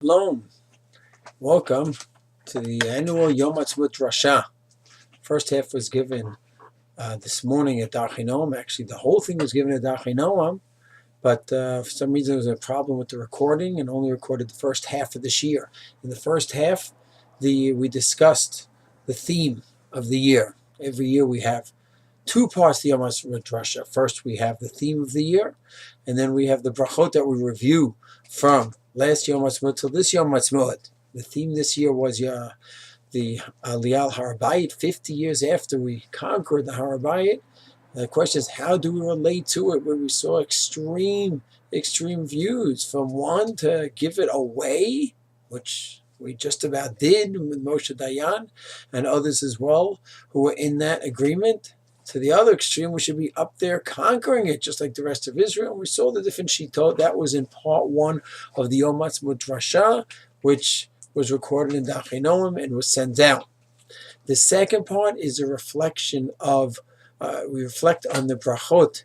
Shalom. Welcome to the annual Yom Ha'atzmaut Derasha. First half was given this morning at Dar Chinoam. Actually, the whole thing was given at Dar Chinoam, but for some reason there was a problem with the recording and only recorded the first half of this year. In the first half, we discussed the theme of the year. Every year we have two parts of the Yom Ha'atzmaut Derasha. First, we have the theme of the year, and then we have the brachot that we review from last Yom Ha'atzmaut till this Yom Ha'atzmaut. The theme this year was the Aliyah Har Bayit, 50 years after we conquered the Har Bayit. The question is, how do we relate to it, where we saw extreme views, from one to give it away, which we just about did with Moshe Dayan and others as well who were in that agreement, to the other extreme, we should be up there conquering it, just like the rest of Israel. We saw the different shitot. That was in part one of the Yom Ha'atzmaut Derasha, which was recorded in Dar Chinoam and was sent out. The second part is a reflection of, we reflect on the brachot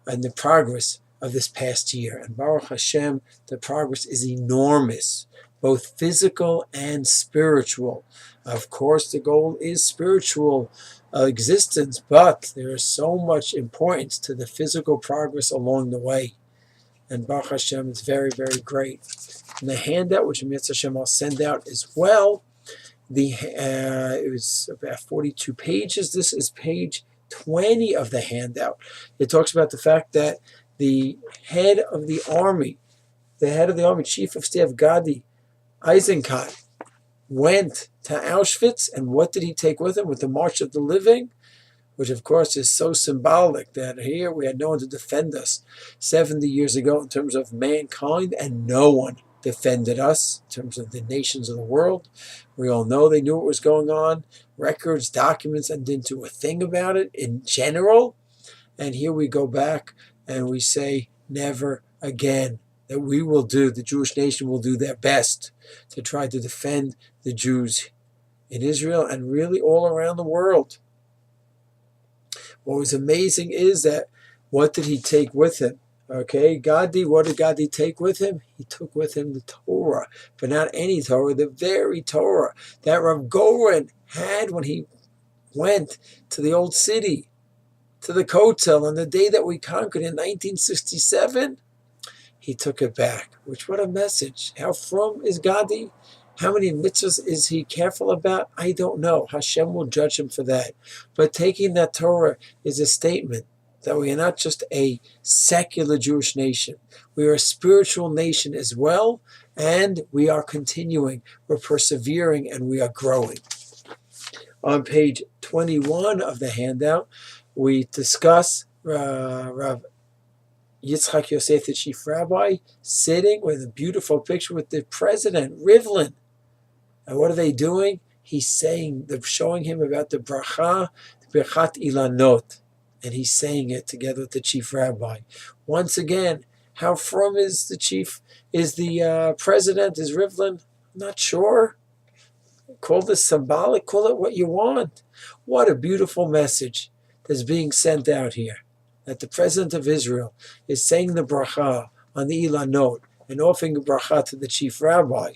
and the progress of this past year. And Baruch Hashem, the progress is enormous, both physical and spiritual. Of course, the goal is spiritual existence, but there is so much importance to the physical progress along the way. And Baruch Hashem is very, very great. And the handout, which Mitzvah Hashem I'll send out as well, it was about 42 pages. This is page 20 of the handout. It talks about the fact that the head of the army, Chief of Staff Gadi Eisenkot, went to Auschwitz, and what did he take with him? With the March of the Living, which of course is so symbolic that here we had no one to defend us 70 years ago in terms of mankind, and no one defended us in terms of the nations of the world. We all know they knew what was going on, records, documents, and didn't do a thing about it in general. And here we go back and we say never again, that the Jewish nation will do their best to try to defend the Jews in Israel and really all around the world. What was amazing is that, what did he take with him? Okay, Gadi, what did Gadi take with him? He took with him the Torah, but not any Torah, the very Torah that Rav Goren had when he went to the old city, to the Kotel, on the day that we conquered in 1967. He took it back. Which, what a message. How from is Gadi? How many mitzvahs is he careful about? I don't know. Hashem will judge him for that. But taking that Torah is a statement that we are not just a secular Jewish nation. We are a spiritual nation as well, and we are continuing. We're persevering, and we are growing. On page 21 of the handout, we discuss Rav Yitzchak Yosef, the chief rabbi, sitting with a beautiful picture with the president, Rivlin. And what are they doing? He's showing him about the bracha, the Birchat Ilanot. And he's saying it together with the chief rabbi. Once again, how from is the president, is Rivlin? I'm not sure. Call this symbolic, call it what you want. What a beautiful message that's being sent out here, that the president of Israel is saying the bracha on the Ilanot and offering a bracha to the chief rabbi.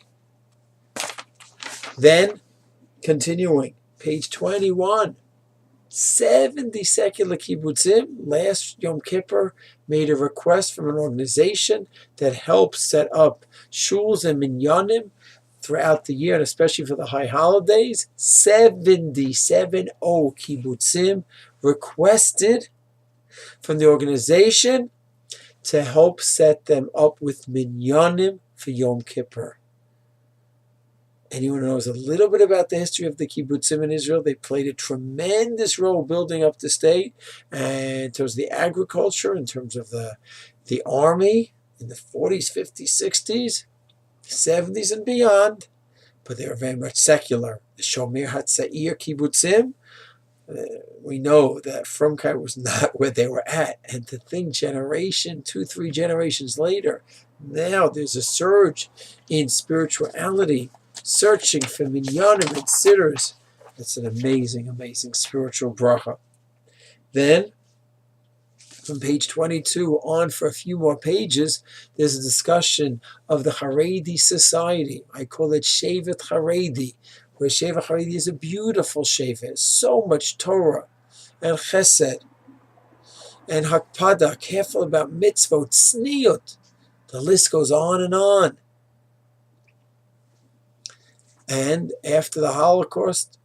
Then, continuing, page 21, 70 secular kibbutzim last Yom Kippur made a request from an organization that helps set up shuls and minyanim throughout the year, and especially for the high holidays. 70 kibbutzim requested from the organization to help set them up with minyanim for Yom Kippur. Anyone who knows a little bit about the history of the kibbutzim in Israel, they played a tremendous role building up the state, and in terms of the agriculture, in terms of the army in the 40s, 50s, 60s, 70s, and beyond. But they were very much secular. The Shomer HaTzair kibbutzim, we know that Frumkeit was not where they were at. And to think 2-3 generations later, now there's a surge in spirituality, searching for minyanim and sidders. It's an amazing, amazing spiritual bracha. Then, From page 22 on for a few more pages, there's a discussion of the Haredi society. I call it Shevet Haredi, where Shevet Haredi is a beautiful Shevet, so much Torah and Chesed and Hakpada, careful about mitzvot, tzniut. The list goes on and on. And after the Holocaust,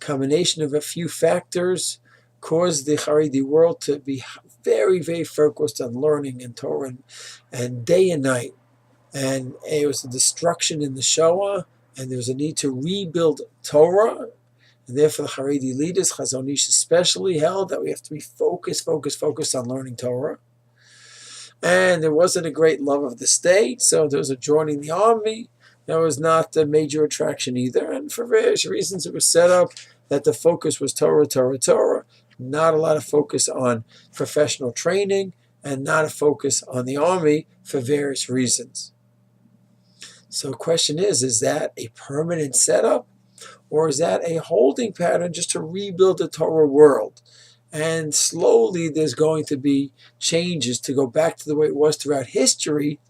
combination of a few factors caused the Haredi world to be very, very focused on learning and Torah and day and night. And it was a destruction in the Shoah, and there was a need to rebuild Torah. And therefore the Haredi leaders, Chazon Ish especially, held that we have to be focused on learning Torah. And there wasn't a great love of the state, so there was a joining the army. That was not a major attraction either. And for various reasons, it was set up that the focus was Torah, Torah, Torah. Not a lot of focus on professional training, and not a focus on the army for various reasons. So the question is that a permanent setup, or is that a holding pattern just to rebuild the Torah world? And slowly there's going to be changes to go back to the way it was throughout history,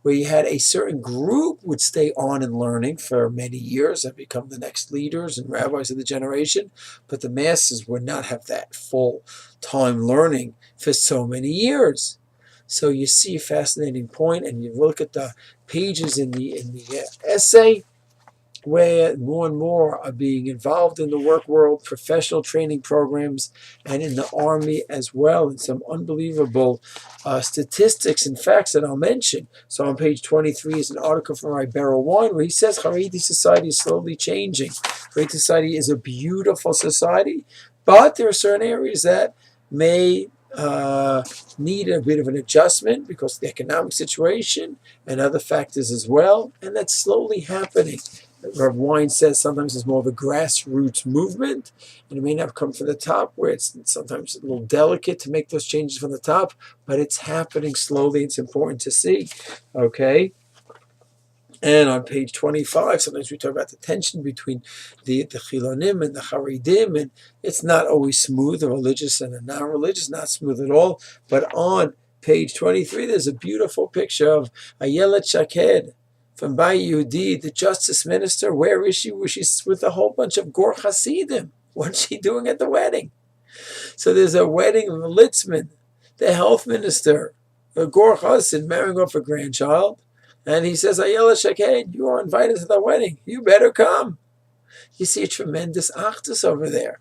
where you had a certain group would stay on in learning for many years and become the next leaders and rabbis of the generation, but the masses would not have that full-time learning for so many years. So you see a fascinating point, and you look at the pages in the essay, where more and more are being involved in the work world, professional training programs, and in the army as well, and some unbelievable statistics and facts that I'll mention. So on page 23 is an article from Ibero Wine, where he says Haredi society is slowly changing. Haredi society is a beautiful society, but there are certain areas that may need a bit of an adjustment because of the economic situation and other factors as well, and that's slowly happening. Rav Wine says sometimes it's more of a grassroots movement, and it may not come from the top, where it's sometimes a little delicate to make those changes from the top, but it's happening slowly. It's important to see. Okay? And on page 25, sometimes we talk about the tension between the Chilonim and the Haredim, and it's not always smooth, the religious and the non-religious, not smooth at all. But on page 23, there's a beautiful picture of Ayelet Shaked from Bayit Yehudi, the justice minister. Where is she? Well, she's with a whole bunch of Gur Hasidim. What's she doing at the wedding? So there's a wedding of a Litzman, the health minister, a Gur Hasid marrying off a grandchild. And he says, Ayelet Shaked, you are invited to the wedding. You better come. You see a tremendous achdus over there,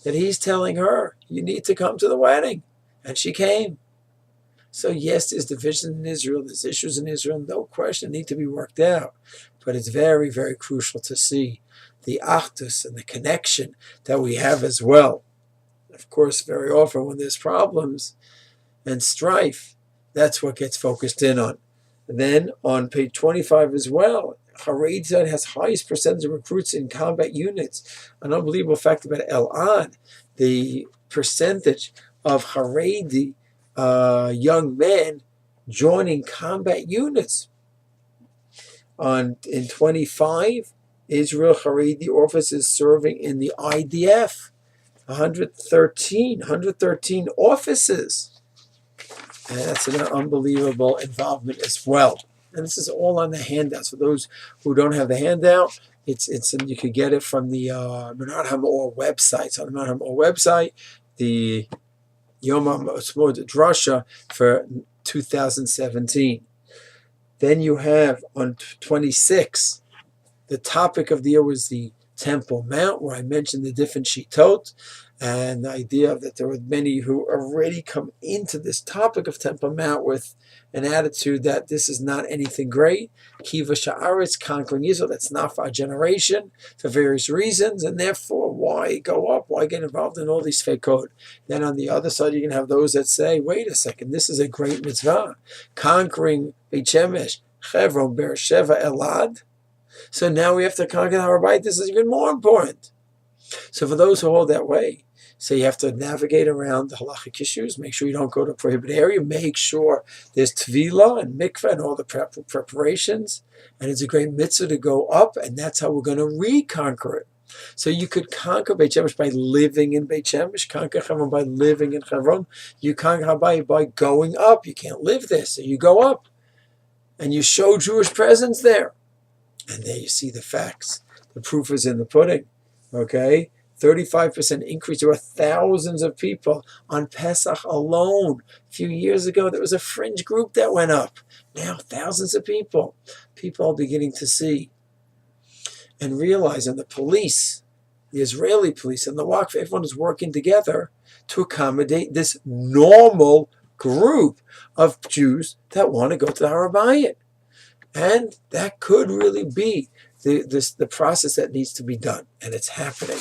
that he's telling her, you need to come to the wedding. And she came. So yes, there's division in Israel, there's issues in Israel, no question, need to be worked out. But it's very, very crucial to see the achdus and the connection that we have as well. Of course, very often when there's problems and strife, that's what gets focused in on. And then on page 25 as well, Haredi has highest percentage of recruits in combat units. An unbelievable fact about Elad, the percentage of Haredi young men joining combat units. In 25, Israel Haredi officers serving in the IDF, 113 officers. And that's an unbelievable involvement as well. And this is all on the handouts. For those who don't have the handout, it's you could get it from the Menard Hamor website. So on the Menard Hamor website, the Yom Haazmaut Derasha for 2017. Then you have on 26, the topic of the year was the Temple Mount, where I mentioned the different shitot, and the idea that there were many who already come into this topic of Temple Mount with an attitude that this is not anything great. Kiva Sha'aretz, conquering Israel, that's not for our generation for various reasons, and therefore why go up? Why get involved in all these fake code? Then on the other side, you can have those that say, wait a second, this is a great mitzvah. Conquering Beit Shemesh, Hebron, Beersheba, Elad. So now we have to conquer Har Bayit. This is even more important. So for those who hold that way, so you have to navigate around the halachic issues, make sure you don't go to a prohibited area, make sure there's tevilah and mikveh and all the preparations, and it's a great mitzvah to go up, and that's how we're going to reconquer it. So you could conquer Beit Shemesh by living in Beit Shemesh, conquer Hebron by living in Hebron. You conquer Habai by going up. You can't live there, so you go up. And you show Jewish presence there. And there you see the facts. The proof is in the pudding. Okay? 35% increase. There were thousands of people on Pesach alone. A few years ago, there was a fringe group that went up. Now, thousands of people. People are beginning to see and realize, and the police, the Israeli police and the Waqf, everyone is working together to accommodate this normal group of Jews that want to go to the Har HaBayit. And that could really be the process that needs to be done. And it's happening.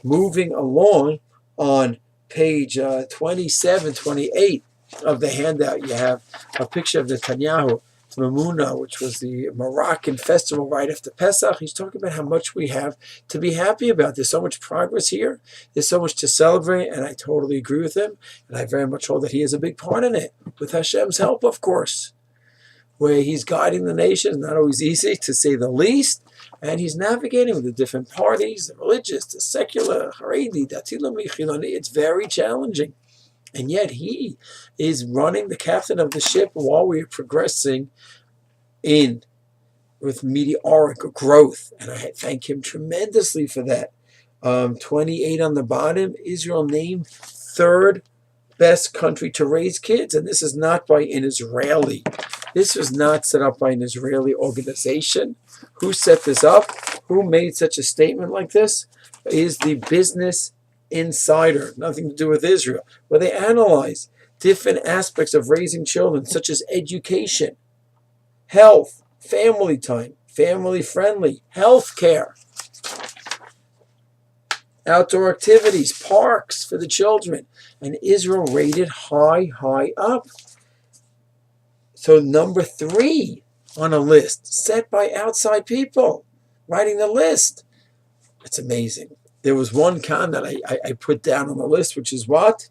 Moving along on page 27, 28 of the handout, you have a picture of Netanyahu, Mamuna, which was the Moroccan festival right after Pesach. He's talking about how much we have to be happy about. There's so much progress here. There's so much to celebrate, and I totally agree with him. And I very much hold that he has a big part in it, with Hashem's help, of course, where he's guiding the nation. Not always easy, to say the least. And he's navigating with the different parties, the religious, the secular, Haredi, Datilami, Chiloni. It's very challenging. And yet he is running the captain of the ship while we are progressing with meteoric growth. And I thank him tremendously for that. 28 on the bottom, Israel named third best country to raise kids. And this is not by an Israeli. This was not set up by an Israeli organization. Who set this up? Who made such a statement like this? Is the Business Insider, nothing to do with Israel, where they analyze different aspects of raising children, such as education, health, family time, family-friendly, health care, outdoor activities, parks for the children. And Israel rated high up. So number 3 on a list, set by outside people, writing the list. It's amazing. There was one con that I put down on the list, which is what?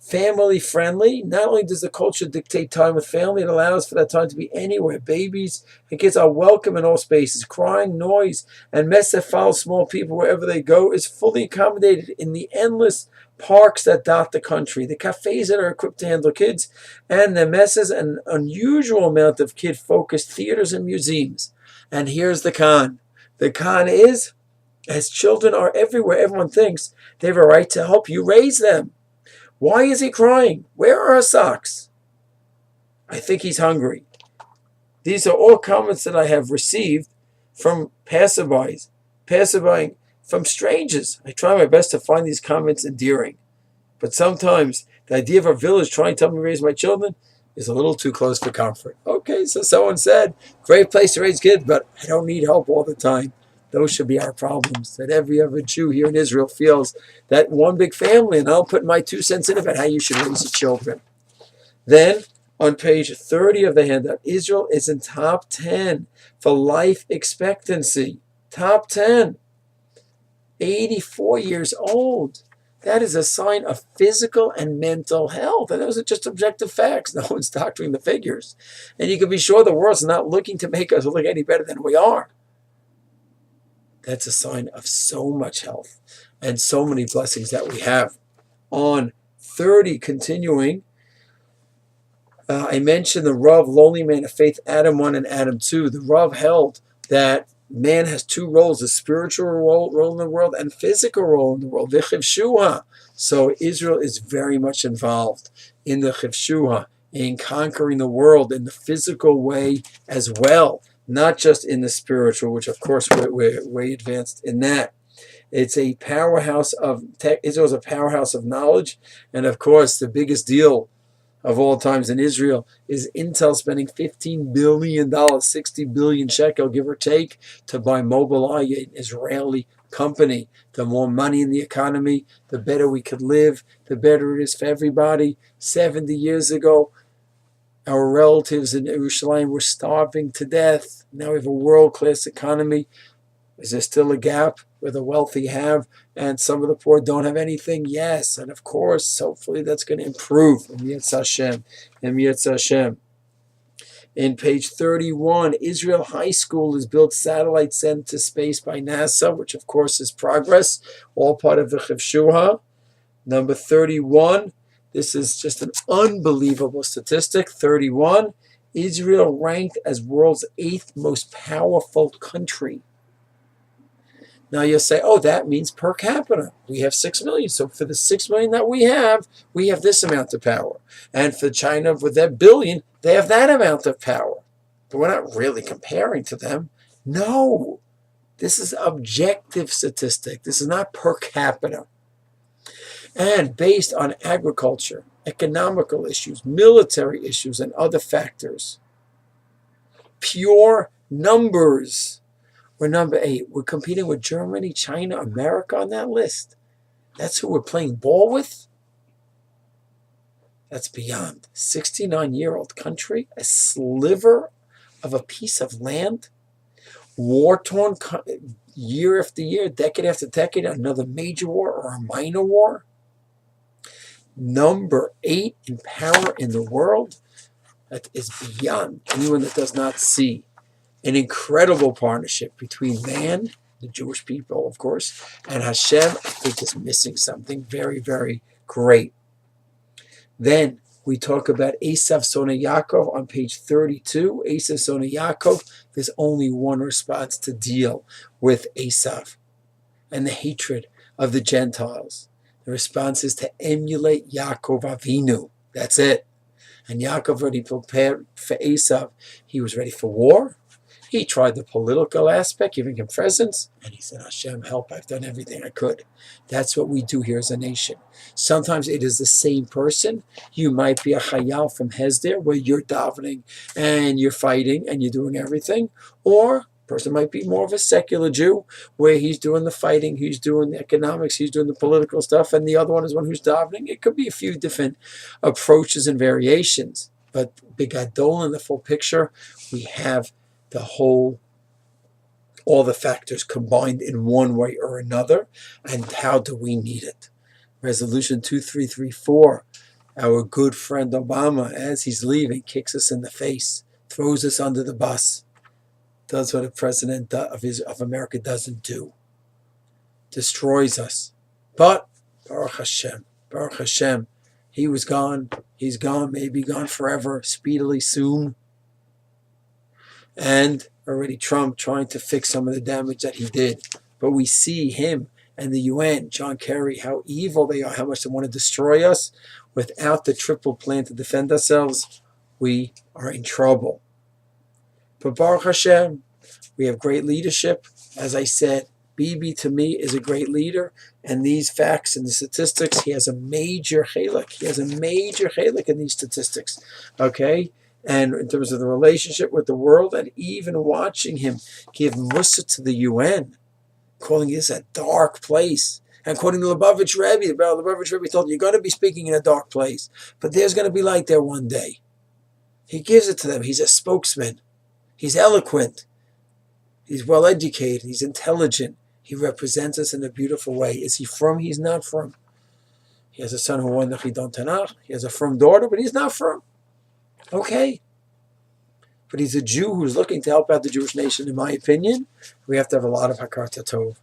Family friendly. Not only does the culture dictate time with family, it allows for that time to be anywhere. Babies and kids are welcome in all spaces. Crying, noise, and foul small people wherever they go is fully accommodated in the endless parks that dot the country, the cafes that are equipped to handle kids, and the messes, an unusual amount of kid-focused theaters and museums. And here's the con. The con is, as children are everywhere, everyone thinks they have a right to help you raise them. Why is he crying? Where are our socks? I think he's hungry. These are all comments that I have received from passerbys, from strangers. I try my best to find these comments endearing. But sometimes the idea of a village trying to help me raise my children is a little too close for comfort. Okay, so someone said, great place to raise kids, but I don't need help all the time. Those should be our problems, that every other Jew here in Israel feels that one big family, and I'll put my 2 cents in about how you should raise your children. Then, on page 30 of the handout, Israel is in top 10 for life expectancy. Top 10. 84 years old. That is a sign of physical and mental health. And those are just objective facts. No one's doctoring the figures. And you can be sure the world's not looking to make us look any better than we are. That's a sign of so much health and so many blessings that we have. On 30, continuing, I mentioned the Rav, Lonely Man of Faith, Adam 1 and Adam 2. The Rav held that man has 2 roles, a spiritual role in the world and physical role in the world, the chivshuah. So Israel is very much involved in the chivshuah, in conquering the world in the physical way as well, not just in the spiritual, which of course we're way advanced in that. It's a powerhouse of tech. Israel is a powerhouse of knowledge, and of course the biggest deal of all times in Israel is Intel spending $15 billion, 60 billion shekel, give or take, to buy Mobileye, an Israeli company. The more money in the economy, the better we could live, the better it is for everybody. 70 years ago, our relatives in Jerusalem were starving to death. Now we have a world-class economy. Is there still a gap where the wealthy have and some of the poor don't have anything? Yes. And of course, hopefully that's going to improve. Em Yetz Hashem. In page 31, Israel High School is built satellite sent to space by NASA, which of course is progress, all part of the Chivshuha. Number 31, this is just an unbelievable statistic. 31, Israel ranked as world's 8th most powerful country. Now you'll say, oh, that means per capita. We have 6 million. So for the 6 million that we have this amount of power. And for China, with their billion, they have that amount of power. But we're not really comparing to them. No, this is objective statistic. This is not per capita. And based on agriculture, economical issues, military issues, and other factors. Pure numbers. We're number 8. We're competing with Germany, China, America on that list. That's who we're playing ball with? That's beyond. 69-year-old country, a sliver of a piece of land, war-torn year after year, decade after decade, another major war or a minor war. Number 8 in power in the world. That is beyond anyone that does not see an incredible partnership between man, the Jewish people, of course, and Hashem. I think is missing something very, very great. Then we talk about Esav son of Yaakov on page 32. Esav son of Yaakov, there's only one response to deal with Esav and the hatred of the Gentiles. The response is to emulate Yaakov Avinu. That's it. And Yaakov already prepared for Esav. He was ready for war. He tried the political aspect, giving him presents, and he said, Hashem, help, I've done everything I could. That's what we do here as a nation. Sometimes it is the same person. You might be a Chayal from Hesder, where you're davening, and you're fighting, and you're doing everything. Or a person might be more of a secular Jew, where he's doing the fighting, he's doing the economics, he's doing the political stuff, and the other one is one who's davening. It could be a few different approaches and variations. But Bigadol, in the full picture, we have all the factors combined in one way or another, and how do we need it? Resolution 2334, our good friend Obama, as he's leaving, kicks us in the face, throws us under the bus, does what a president of America doesn't do, destroys us. But Baruch Hashem, he was gone, he's gone, maybe gone forever, speedily soon. And already Trump trying to fix some of the damage that he did. But we see him and the UN, John Kerry, how evil they are, how much they want to destroy us. Without the triple plan to defend ourselves, we are in trouble. But Baruch Hashem, we have great leadership. As I said, Bibi to me is a great leader. And these facts and the statistics, he has a major chilek. He has a major chilek in these statistics. Okay? And in terms of the relationship with the world, and even watching him give Musa to the UN, calling this a dark place. And quoting the Lubavitch Rebbe, the Lubavitch Rebbe told him, you're going to be speaking in a dark place, but there's going to be light there one day. He gives it to them. He's a spokesman. He's eloquent. He's well educated. He's intelligent. He represents us in a beautiful way. Is he from? He's not from. He has a son who won the Chidon Tanakh. He has a from daughter, but he's not from. Okay. But he's a Jew who's looking to help out the Jewish nation, in my opinion. We have to have a lot of Hakar Tov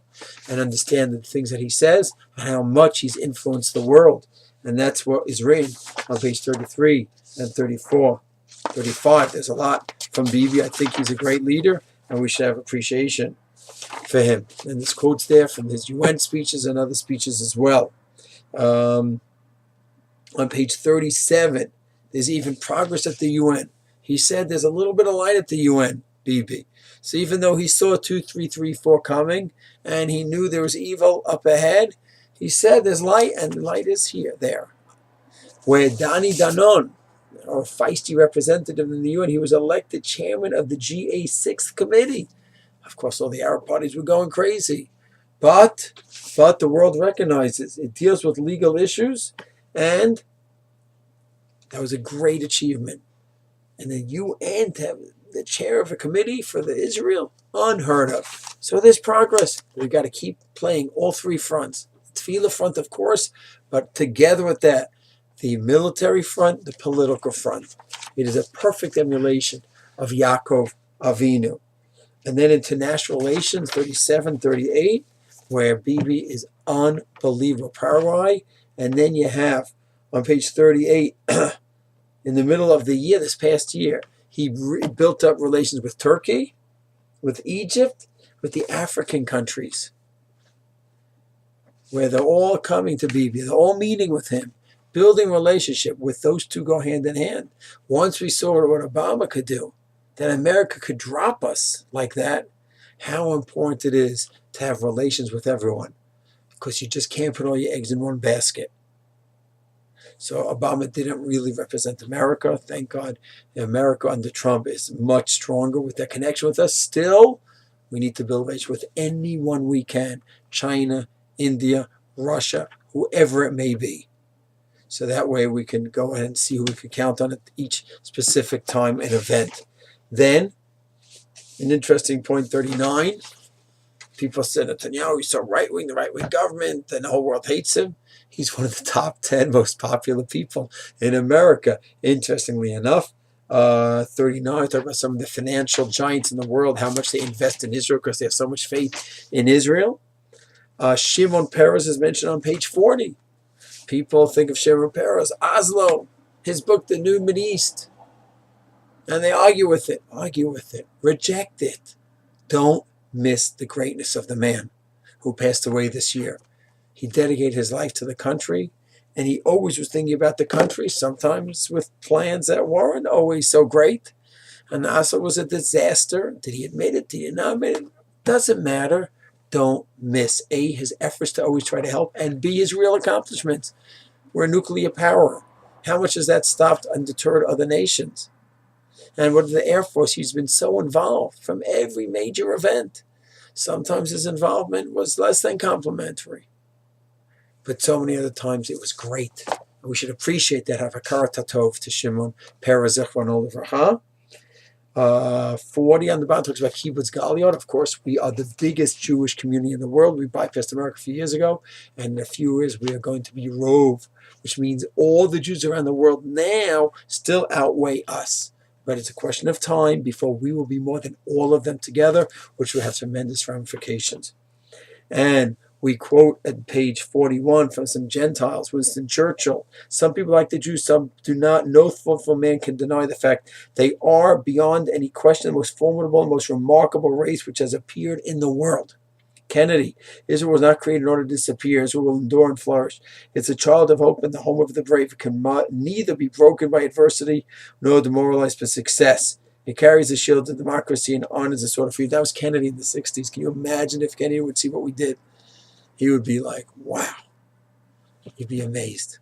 and understand the things that he says and how much he's influenced the world. And that's what is written on page 33 and 34, 35. There's a lot from Bibi. I think he's a great leader, and we should have appreciation for him. And there's quotes there from his UN speeches and other speeches as well. On page 37, there's even progress at the UN. He said there's a little bit of light at the UN, Bibi. So even though he saw 2334 coming and he knew there was evil up ahead, he said there's light, and the light is there. Where Dani Danon, or feisty representative in the UN, he was elected chairman of the GA 6th committee. Of course, all the Arab parties were going crazy. But the world recognizes it deals with legal issues, and that was a great achievement. And the UN to have the chair of a committee for the Israel, unheard of. So there's progress. We've got to keep playing all three fronts. The tefillah front, of course, but together with that, the military front, the political front. It is a perfect emulation of Yaakov Avinu. And then international relations, 37, 38, where Bibi is unbelievable. Paraguay. And then you have on page 38, in the middle of the year, this past year, he built up relations with Turkey, with Egypt, with the African countries, where they're all coming to Bibi. They're all meeting with him, building relationship with those two go hand in hand. Once we saw what Obama could do, that America could drop us like that, how important it is to have relations with everyone, because you just can't put all your eggs in one basket. So Obama didn't really represent America. Thank God America under Trump is much stronger with their connection with us. Still, we need to build relations with anyone we can. China, India, Russia, whoever it may be. So that way we can go ahead and see who we can count on at each specific time and event. Then, an interesting point, 39, people said Netanyahu, he's so right-wing, the right-wing government, and the whole world hates him. He's one of the top 10 most popular people in America, interestingly enough. 39, talk about some of the financial giants in the world, how much they invest in Israel because they have so much faith in Israel. Shimon Peres is mentioned on page 40. People think of Shimon Peres, Oslo, his book, The New Mideast. And they argue with it, reject it. Don't miss the greatness of the man who passed away this year. He dedicated his life to the country, and he always was thinking about the country, sometimes with plans that weren't always so great. And Oslo was a disaster. Did he admit it? Did he not admit it? Doesn't matter. Don't miss A, his efforts to always try to help, and B, his real accomplishments. We're a nuclear power. How much has that stopped and deterred other nations? And with the Air Force, he's been so involved from every major event. Sometimes his involvement was less than complimentary. But so many other times it was great. And we should appreciate that. Have a karatatov to Shimon Peres Zichrono Livracha. 40 on the bottom talks about Kibbutz Galiot. Of course, we are the biggest Jewish community in the world. We bypassed America a few years ago. And in a few years, we are going to be Rove, which means all the Jews around the world now still outweigh us. But it's a question of time before we will be more than all of them together, which will have tremendous ramifications. And we quote at page 41 from some Gentiles, Winston Churchill. Some people like the Jews, some do not. No thoughtful man can deny the fact they are, beyond any question, the most formidable and most remarkable race which has appeared in the world. Kennedy, Israel was not created in order to disappear. Israel will endure and flourish. It's a child of hope and the home of the brave. It can neither be broken by adversity nor demoralized by success. It carries the shield of democracy and honors the sword of freedom. That was Kennedy in the 60s. Can you imagine if Kennedy would see what we did? He would be like, wow. You'd be amazed.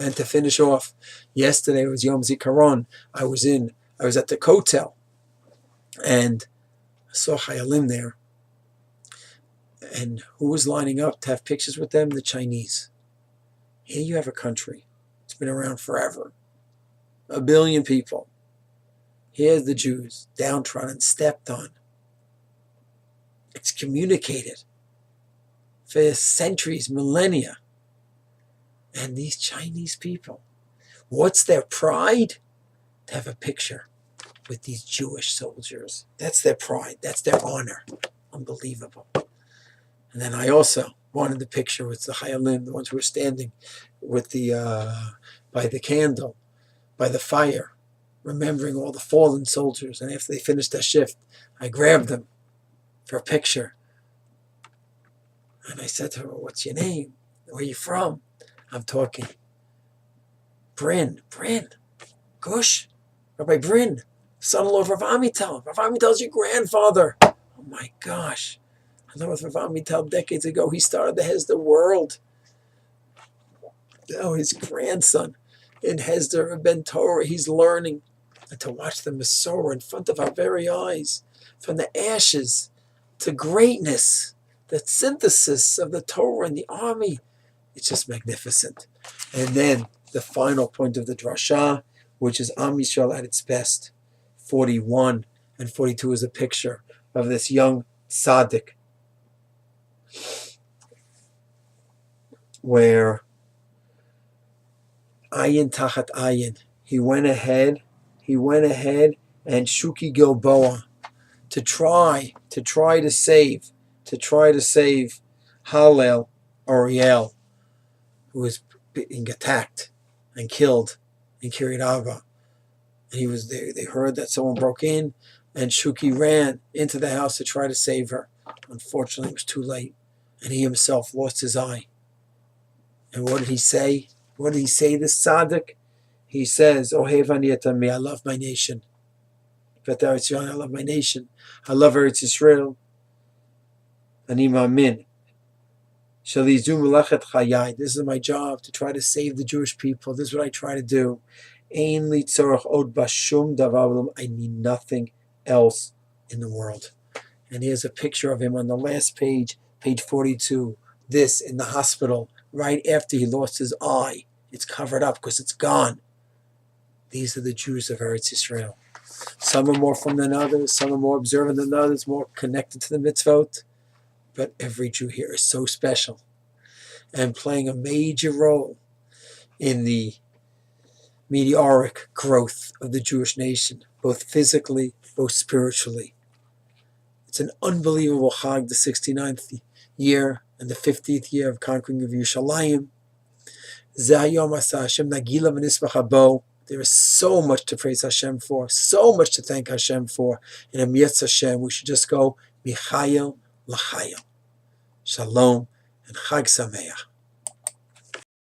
And to finish off, yesterday was Yom Zikaron. I was at the Kotel, and I saw Hayalim there. And who was lining up to have pictures with them? The Chinese. Here you have a country. It's been around forever. 1 billion people. Here's the Jews, downtrodden, stepped on, excommunicated for centuries, millennia. And these Chinese people, what's their pride? To have a picture with these Jewish soldiers. That's their pride. That's their honor. Unbelievable. And then I also wanted the picture with the Hayalim, the ones who were standing with by the candle, by the fire, remembering all the fallen soldiers. And after they finished their shift, I grabbed them for a picture. And I said to her, what's your name? Where are you from? I'm talking. Brin, Gush, Rabbi Brin, son-in-law of Rav Amital. Rav Amital's your grandfather. Oh my gosh. I know with Rav Amital decades ago, he started the Hesder world. Now his grandson in Hesder Ben Torah, he's learning. And to watch the Masorah in front of our very eyes, from the ashes to greatness, the synthesis of the Torah and the army, it's just magnificent. And then the final point of the drasha, which is Am Yisrael at its best. 41 and 42 is a picture of this young tzaddik, where ayin tachat ayin, he went ahead and Shuki Gilboa to try to save Hallel Ariel, who was being attacked and killed in Kiryat Arba. And he was there. They heard that someone broke in, and Shuki ran into the house to try to save her. Unfortunately, it was too late, and he himself lost his eye. And what did he say? What did he say, this tzaddik? He says, Ohev ani et ami, I love my nation. I love my nation. I love Eretz Yisrael. Ani ma'amin. Shalizu melachet chayai. This is my job, to try to save the Jewish people. This is what I try to do. Ein li tzorach od bashum davar. I need nothing else in the world. And here's a picture of him on the last page, page 42. This in the hospital, right after he lost his eye. It's covered up because it's gone. These are the Jews of Eretz Yisrael. Some are more from than others. Some are more observant than others, more connected to the mitzvot. But every Jew here is so special and playing a major role in the meteoric growth of the Jewish nation, both physically, both spiritually. It's an unbelievable Chag, the 69th year and the 50th year of conquering of Yerushalayim. There is so much to praise Hashem for, so much to thank Hashem for. And in Yetz Hashem, we should just go Michayel L'Chayel. Shalom and Chag Sameach.